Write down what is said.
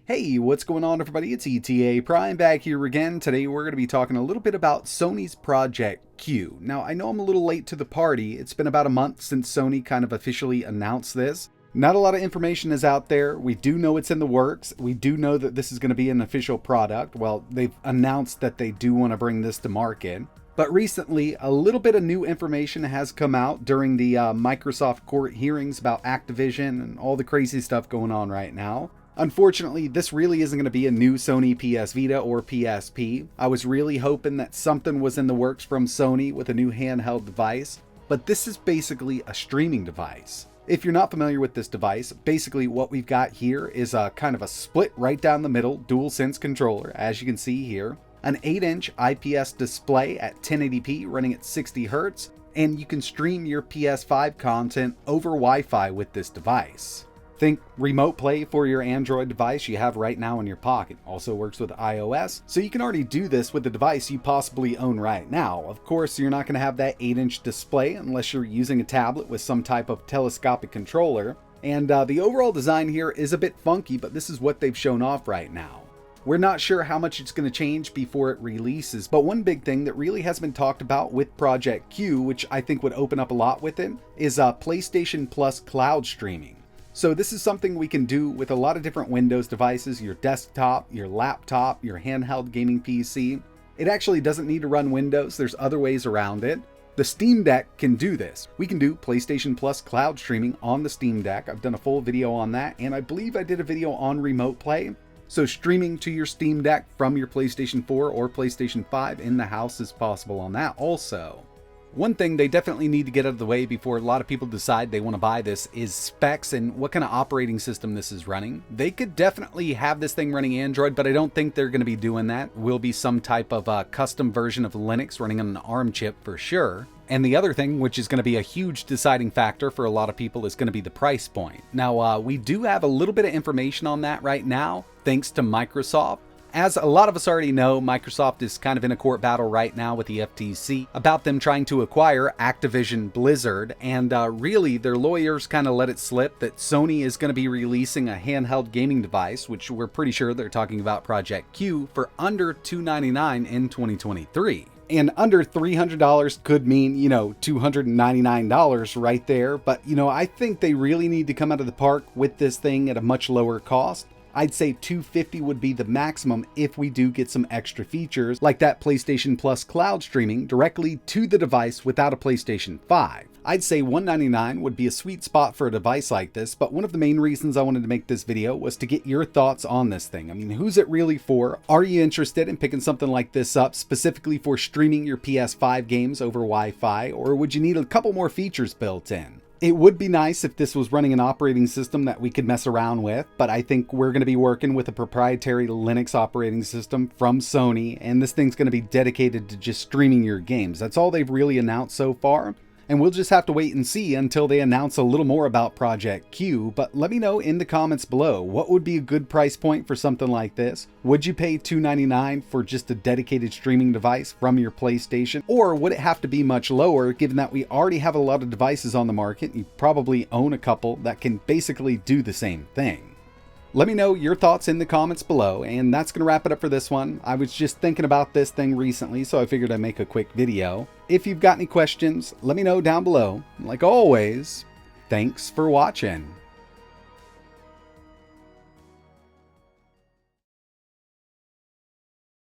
Hey, what's going on everybody? It's ETAPRIME back here again. Today we're going to be talking a little bit about Sony's Project Q. Now, I know I'm a little late to the party. It's been about a month since Sony kind of officially announced this. Not a lot of information is out there. We do know it's in the works. We do know that this is going to be an official product. Well, they've announced that they do want to bring this to market. But recently, a little bit of new information has come out during the Microsoft court hearings about Activision and all the crazy stuff going on right now. Unfortunately, this really isn't going to be a new Sony PS Vita or PSP. I was really hoping that something was in the works from Sony with a new handheld device, but this is basically a streaming device. If you're not familiar with this device, basically what we've got here is a kind of a split right down the middle DualSense controller, as you can see here, an 8-inch IPS display at 1080p running at 60 Hz, and you can stream your PS5 content over Wi-Fi with this device. Think remote play for your Android device you have right now in your pocket. Also works with iOS, so you can already do this with the device you possibly own right now. Of course, you're not going to have that 8-inch display unless you're using a tablet with some type of telescopic controller. And the overall design here is a bit funky, but this is what they've shown off right now. We're not sure how much it's going to change before it releases, but one big thing that really has been talked about with Project Q, which I think would open up a lot with it, is PlayStation Plus cloud streaming. So this is something we can do with a lot of different Windows devices, your desktop, your laptop, your handheld gaming PC. It actually doesn't need to run Windows. There's other ways around it. The Steam Deck can do this. We can do PlayStation Plus cloud streaming on the Steam Deck. I've done a full video on that, and I believe I did a video on remote play. So streaming to your Steam Deck from your PlayStation 4 or PlayStation 5 in the house is possible on that also. One thing they definitely need to get out of the way before a lot of people decide they want to buy this is specs and what kind of operating system this is running. They could definitely have this thing running Android, but I don't think they're going to be doing that. Will be some type of custom version of Linux running on an ARM chip for sure. And the other thing, which is going to be a huge deciding factor for a lot of people, is going to be the price point. Now, we do have a little bit of information on that right now, thanks to Microsoft. As a lot of us already know, Microsoft is kind of in a court battle right now with the FTC about them trying to acquire Activision Blizzard, and really their lawyers kind of let it slip that Sony is going to be releasing a handheld gaming device, which we're pretty sure they're talking about Project Q, for under $299 in 2023. And under $300 could mean, $299 right there. But, I think they really need to come out of the park with this thing at a much lower cost. I'd say $250 would be the maximum if we do get some extra features like that PlayStation Plus cloud streaming directly to the device without a PlayStation 5. I'd say $199 would be a sweet spot for a device like this, but one of the main reasons I wanted to make this video was to get your thoughts on this thing. I mean, who's it really for? Are you interested in picking something like this up specifically for streaming your PS5 games over Wi-Fi, or would you need a couple more features built in? It would be nice if this was running an operating system that we could mess around with, but I think we're going to be working with a proprietary Linux operating system from Sony, and this thing's going to be dedicated to just streaming your games. That's all they've really announced so far, and we'll just have to wait and see until they announce a little more about Project Q. But let me know in the comments below, what would be a good price point for something like this? Would you pay $299 for just a dedicated streaming device from your PlayStation? Or would it have to be much lower, given that we already have a lot of devices on the market? You probably own a couple that can basically do the same thing. Let me know your thoughts in the comments below, and that's going to wrap it up for this one. I was just thinking about this thing recently, so I figured I'd make a quick video. If you've got any questions, let me know down below. Like always, thanks for watching.